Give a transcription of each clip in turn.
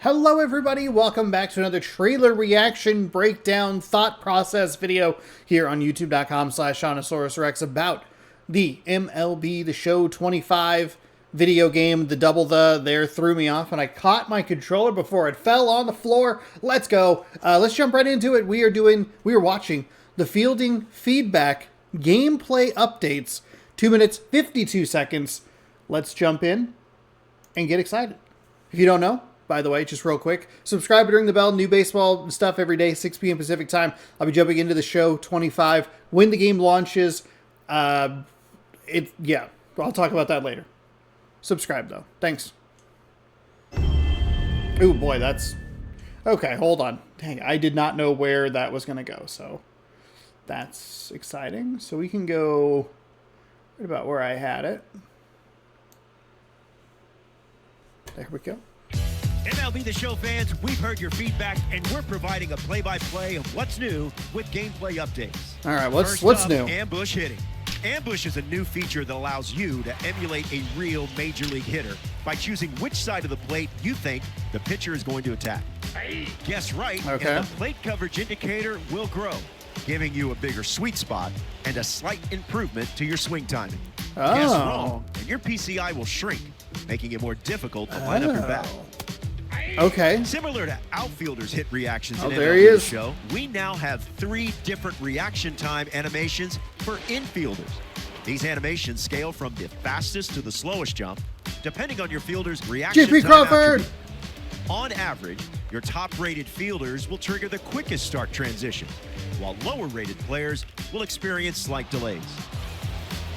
Hello everybody, welcome back to another trailer reaction breakdown thought process video here on youtube.com/ShaunosaurusRex about the MLB The Show 25 video game. The double the there threw me off and I caught my controller before it fell on the floor. Let's go. Let's jump right into it. We are watching the fielding feedback gameplay updates, 2 minutes 52 seconds. Let's jump in and get excited. If you don't know, by the way, just real quick, subscribe and ring the bell. New baseball stuff every day, 6 p.m. Pacific time. I'll be jumping into the show 25 when the game launches. I'll talk about that later. Subscribe, though. Thanks. Oh, boy, that's... Okay, hold on. Dang, I did not know where that was going to go, so that's exciting. So we can go right about where I had it. There we go. MLB The Show fans, we've heard your feedback, and we're providing a play-by-play of what's new with gameplay updates. All right, what's new? Ambush hitting. Ambush is a new feature that allows you to emulate a real major league hitter by choosing which side of the plate you think the pitcher is going to attack. Guess right, okay. And the plate coverage indicator will grow, giving you a bigger sweet spot and a slight improvement to your swing timing. Oh. Guess wrong, and your PCI will shrink, making it more difficult to line up your bat. Okay. Similar to outfielders' hit reactions in there he MLB is. Show, we now have 3 different reaction time animations for infielders. These animations scale from the fastest to the slowest jump, depending on your fielder's reaction J.P. time Crawford! attribute. On average, your top-rated fielders will trigger the quickest start transition, while lower-rated players will experience slight delays.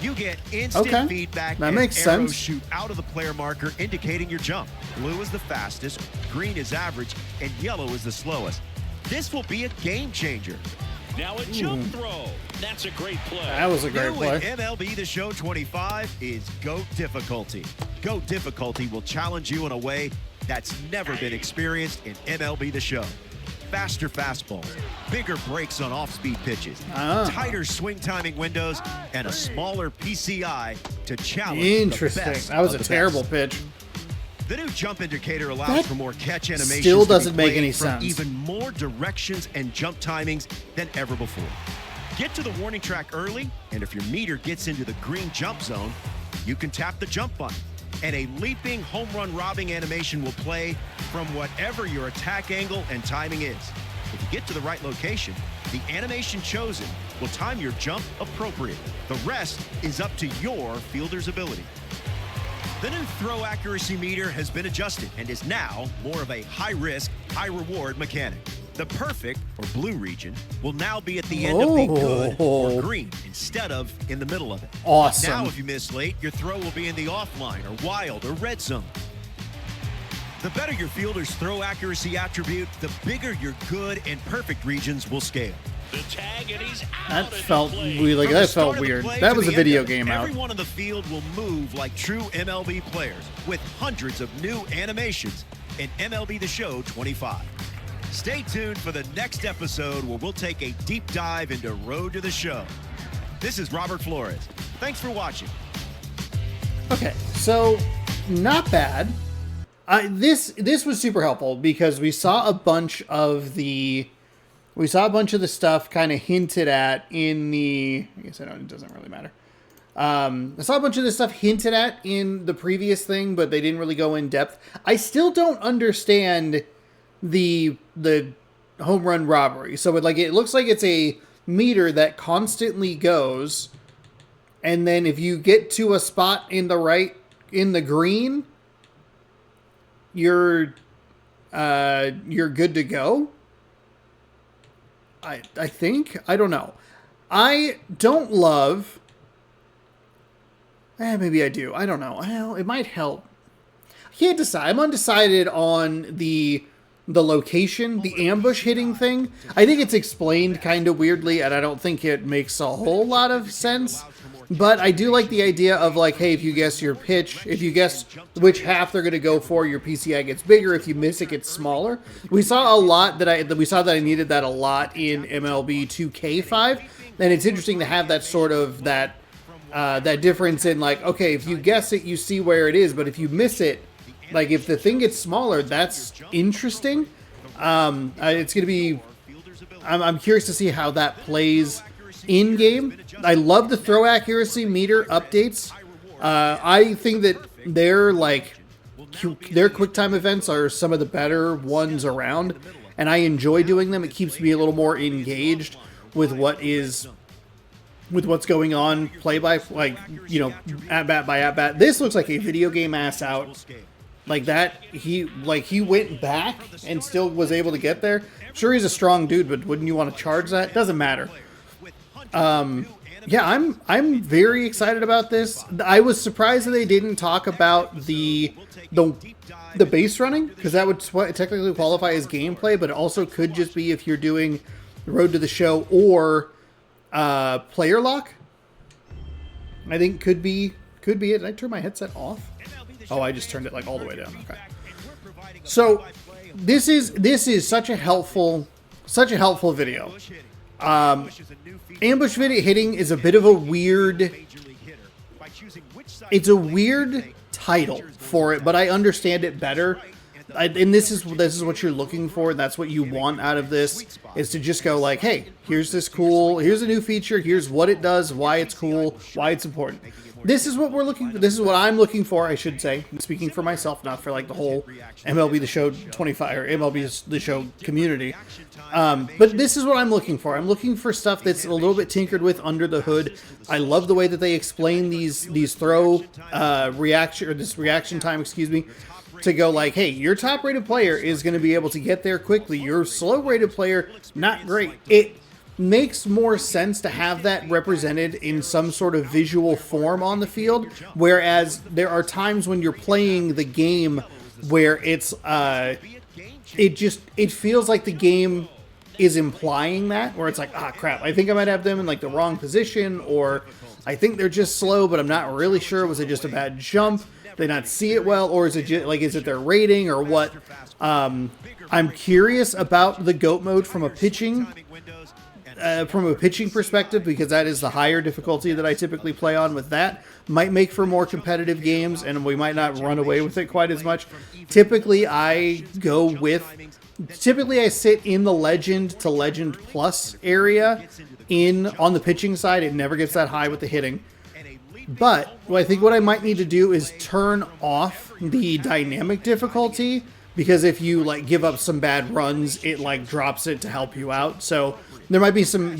You get instant feedback that as makes arrows sense. shoot out of the player marker indicating your jump. Blue is the fastest, green is average, and yellow is the slowest. This will be a game changer. Now a jump throw. That's a great play. That was a great play. New in MLB The Show 25 is GOAT difficulty. GOAT difficulty will challenge you in a way that's never been experienced in MLB The Show. Faster fastballs, bigger breaks on off-speed pitches, tighter swing timing windows, and a smaller PCI to challenge Interesting. the best That was a of the terrible best. pitch. The new jump indicator allows That for more catch animations. still to be doesn't make played any from sense. Even more directions and jump timings than ever before. Get to the warning track early, and if your meter gets into the green jump zone, you can tap the jump button, and a leaping home run robbing animation will play from whatever your attack angle and timing is. If you get to the right location, the animation chosen will time your jump appropriate. The rest is up to your fielder's ability. The new throw accuracy meter has been adjusted and is now more of a high-risk, high-reward mechanic. The perfect, or blue region, will now be at the end of the good, or green, instead of in the middle of it. Awesome. Now, if you miss late, your throw will be in the offline, or wild, or red zone. The better your fielder's throw accuracy attribute, the bigger your good and perfect regions will scale. The tag, and he's That out felt play. really, From the that start felt of the weird. play That to was a the video end of it, game out. Everyone on the field will move like true MLB players with hundreds of new animations in MLB The Show 25. Stay tuned for the next episode where we'll take a deep dive into Road to the Show. This is Robert Flores. Thanks for watching. Okay, so not bad. This was super helpful because we saw a bunch of the stuff kind of hinted at in the. I guess it doesn't really matter. I saw a bunch of this stuff hinted at in the previous thing, but they didn't really go in depth. I still don't understand the home run robbery. So it looks like it's a meter that constantly goes, and then if you get to a spot in the green, you're good to go. I think. I don't know. I don't love... maybe I do. I don't know. Well, it might help. I can't decide. I'm undecided on the location, the ambush hitting thing. I think it's explained kind of weirdly, and I don't think it makes a whole lot of sense. But I do like the idea of, like, hey, if you guess your pitch, if you guess which half they're going to go for, your PCI gets bigger. If you miss, it gets smaller. We saw that I needed that a lot in MLB 2K5, and it's interesting to have that sort of that difference in, like, okay, if you guess it, you see where it is, but if you miss it, Like, if the thing gets smaller, that's interesting. It's going to be... I'm curious to see how that plays in-game. I love the throw accuracy meter updates. I think that their QuickTime events are some of the better ones around, and I enjoy doing them. It keeps me a little more engaged with what's going on, play by, like, you know, at bat by at bat. This looks like a video game ass out. Like that, he went back and still was able to get there. Sure, he's a strong dude, but wouldn't you want to charge that? Doesn't matter. Yeah, I'm very excited about this. I was surprised that they didn't talk about the base running, because that would technically qualify as gameplay, but it also could just be if you're doing Road to the Show or player lock. I think could be it. Did I turn my headset off? Oh, I just turned it like all the way down. Okay. So this is such a helpful video. Ambush video hitting is a bit of a weird. It's a weird title for it, but I understand it better. And this is what you're looking for. That's what you want out of this, is to just go like, hey, here's a new feature. Here's what it does, why it's cool, why it's important. This is what I'm looking for, I should say. I'm speaking for myself, not for like the whole MLB The Show 25 or MLB The Show community. But this is what I'm looking for. I'm looking for stuff that's a little bit tinkered with under the hood. I love the way that they explain these throw reaction, or this reaction time, excuse me, to go like, hey, your top rated player is going to be able to get there quickly. Your slow rated player, not great. It makes more sense to have that represented in some sort of visual form on the field, whereas there are times when you're playing the game where it's it feels like the game is implying that, where it's like, ah, crap, I think I might have them in like the wrong position, or I think they're just slow, but I'm not really sure. Was it just a bad jump? Did they not see it well, or is it just, like, is it their rating or what? I'm curious about the GOAT mode from a pitching perspective, because that is the higher difficulty that I typically play on. With that, might make for more competitive games, and we might not run away with it quite as much. Typically I sit in the Legend to Legend Plus area on the pitching side. It never gets that high with the hitting. But I think what I might need to do is turn off the dynamic difficulty, because if you like give up some bad runs, it like drops it to help you out. So there might be some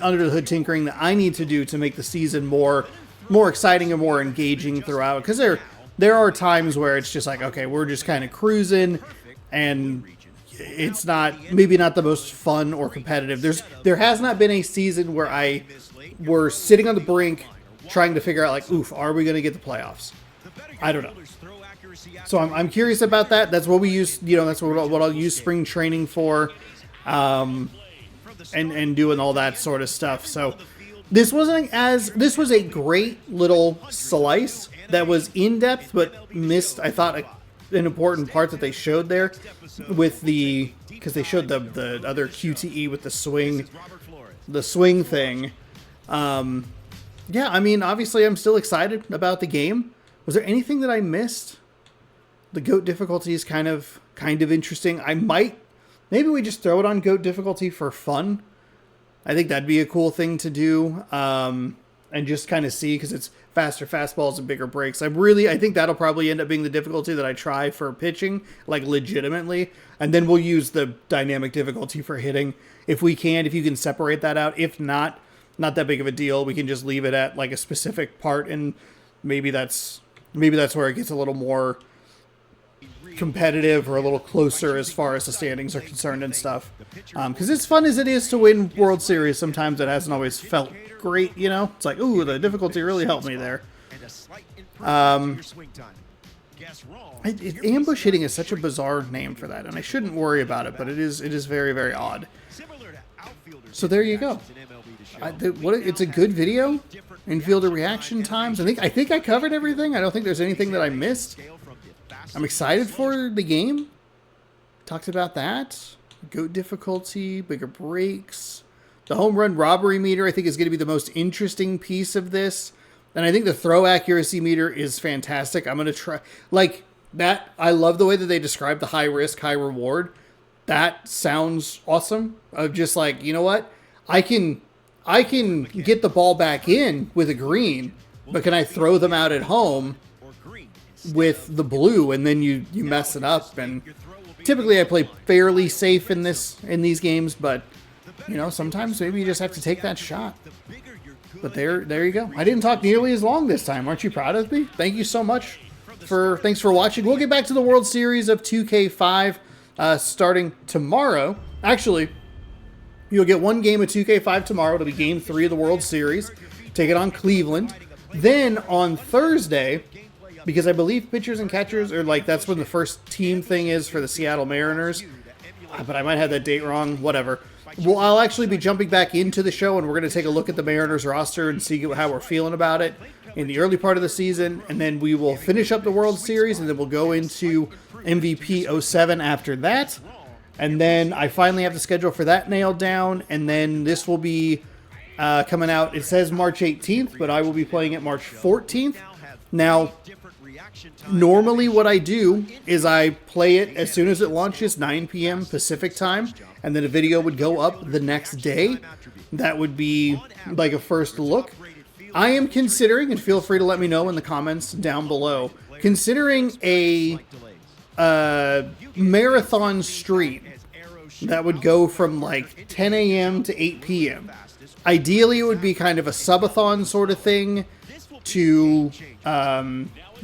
under the hood tinkering that I need to do to make the season more exciting and more engaging throughout. Because there are times where it's just like, okay, we're just kind of cruising, and it's maybe not the most fun or competitive. There has not been a season where we're sitting on the brink trying to figure out like, oof, are we going to get the playoffs? I don't know. So I'm curious about that. That's what we use, that's what I'll use spring training for, and doing all that sort of stuff. So this was a great little slice that was in depth, but missed, I thought, an important part that they showed there with because they showed the other QTE with the swing thing. Yeah, I mean, obviously I'm still excited about the game. Was there anything that I missed? The GOAT difficulty is kind of interesting. Maybe we just throw it on GOAT difficulty for fun. I think that'd be a cool thing to do, and just kind of see, because it's faster fastballs and bigger breaks. I think that'll probably end up being the difficulty that I try for pitching, like legitimately, and then we'll use the dynamic difficulty for hitting if you can separate that out. If not that big of a deal. We can just leave it at like a specific part, and maybe that's where it gets a little more competitive or a little closer as far as the standings are concerned and stuff. Because as fun as it is to win World Series, sometimes it hasn't always felt great, It's like, ooh, the difficulty really helped me there. Ambush hitting is such a bizarre name for that, and I shouldn't worry about it, but it is very, very odd. So there you go. It's a good video. Infielder reaction times. I think I covered everything. I don't think there's anything that I missed. I'm excited for the game. Talked about that. GOAT difficulty, bigger breaks. The home run robbery meter, I think, is going to be the most interesting piece of this. And I think the throw accuracy meter is fantastic. I'm going to try. Like, I love the way that they describe the high risk, high reward. That sounds awesome. Of just like, you know what? I can get the ball back in with a green, but can I throw them out at home with the blue, and then you mess it up? And typically I play fairly safe in these games, but you know, sometimes maybe you just have to take that shot. But there you go. I didn't talk nearly as long this time. Aren't you proud of me? Thank you so much thanks for watching. We'll get back to the World Series of 2K5 starting tomorrow. Actually, you'll get one game of 2K5 tomorrow. It'll be Game 3 of the World Series. Take it on Cleveland. Then on Thursday, because I believe pitchers and catchers are like, that's when the first team thing is for the Seattle Mariners. But I might have that date wrong. Whatever. Well, I'll actually be jumping back into the show, and we're going to take a look at the Mariners roster and see how we're feeling about it in the early part of the season. And then we will finish up the World Series, and then we'll go into MVP 07 after that. And then I finally have the schedule for that nailed down. And then this will be coming out. It says March 18th, but I will be playing it March 14th. Now, normally what I do is I play it as soon as it launches, 9 p.m. Pacific time, and then a video would go up the next day. That would be like a first look. I am considering, and feel free to let me know in the comments down below, considering a marathon stream that would go from like 10 a.m. to 8 p.m. Ideally, it would be kind of a subathon sort of thing to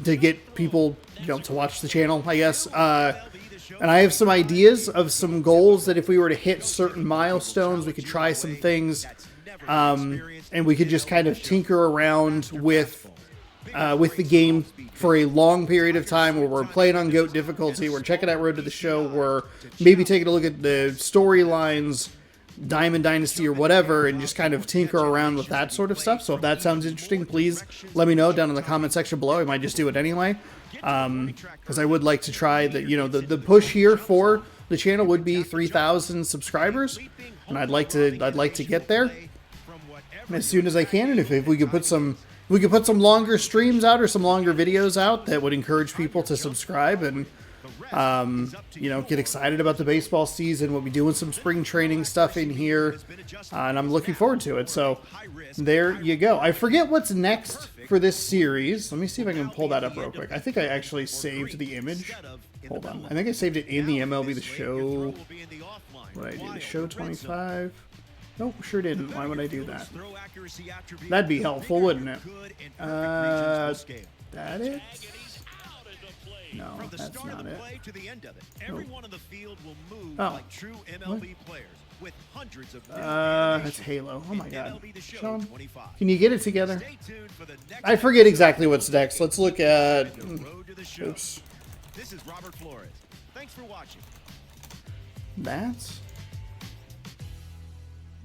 get people, you know, to watch the channel, I guess. And I have some ideas of some goals that if we were to hit certain milestones, we could try some things, and we could just kind of tinker around with the game for a long period of time, where we're playing on GOAT difficulty, we're checking out Road to the Show, we're maybe taking a look at the storylines, Diamond Dynasty or whatever, and just kind of tinker around with that sort of stuff. So if that sounds interesting, please let me know down in the comment section below. I might just do it anyway, because I would like to try that. You know, the push here for the channel would be 3,000 subscribers, and I'd like to get there as soon as I can. And if we could put some longer streams out or some longer videos out that would encourage people to subscribe and you know, get excited about the baseball season. We'll be doing some spring training stuff in here, and I'm looking forward to it. So there you go. I forget what's next for this series. Let me see if I can pull that up real quick. I think I actually saved the image. Hold on. I think I saved it in the MLB The Show. What did I do? The Show 25? Nope, sure didn't. Why would I do that? That'd be helpful, wouldn't it? That it? No, that's not it. Nope. Oh. That's Halo. Oh my god. Sean, can you get it together? I forget exactly what's next. Let's look at... Oops. This is Robert Flores. Thanks for watching. That's...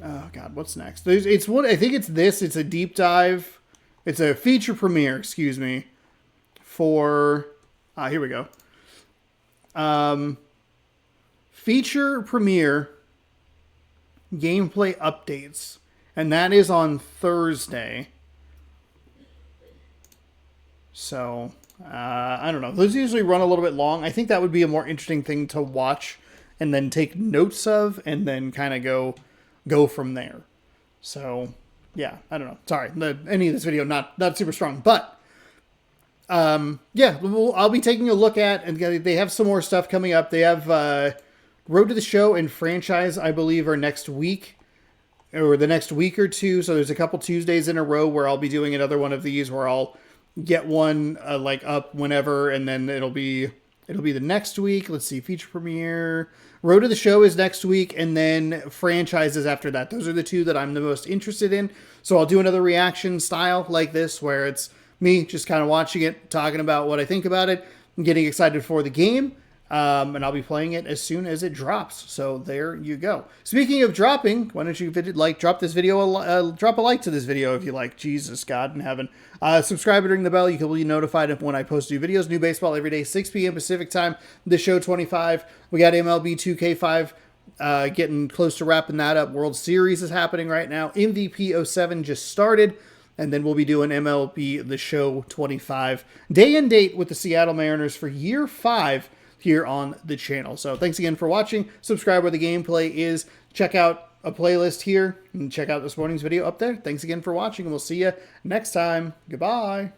Oh god, what's next? It's what I think it's this. It's a deep dive. It's a feature premiere, excuse me, for... here we go. Feature premiere gameplay updates. And that is on Thursday. So, I don't know. Those usually run a little bit long. I think that would be a more interesting thing to watch and then take notes of and then kind of go from there. So, yeah, I don't know. Sorry, any of this video not super strong, but... yeah, I'll be taking a look at, and they have some more stuff coming up. They have Road to the Show and Franchise, I believe, are next week, or the next week or two. So there's a couple Tuesdays in a row where I'll be doing another one of these, where I'll get one like up whenever, and then it'll be the next week. Let's see, feature premiere. Road to the Show is next week, and then Franchises after that. Those are the two that I'm the most interested in. So I'll do another reaction style like this, where it's me just kind of watching it, talking about what I think about it, and getting excited for the game, and I'll be playing it as soon as it drops. So there you go. Speaking of dropping, why don't you drop this video, drop a like to this video if you like. Jesus, God in heaven. Subscribe and ring the bell. You can be notified of when I post new videos. New baseball every day, 6 p.m. Pacific time. The Show 25. We got MLB 2K5 getting close to wrapping that up. World Series is happening right now. MVP 07 just started. And then we'll be doing MLB The Show 25 day and date with the Seattle Mariners for year 5 here on the channel. So thanks again for watching. Subscribe where the gameplay is. Check out a playlist here and check out this morning's video up there. Thanks again for watching, and we'll see you next time. Goodbye.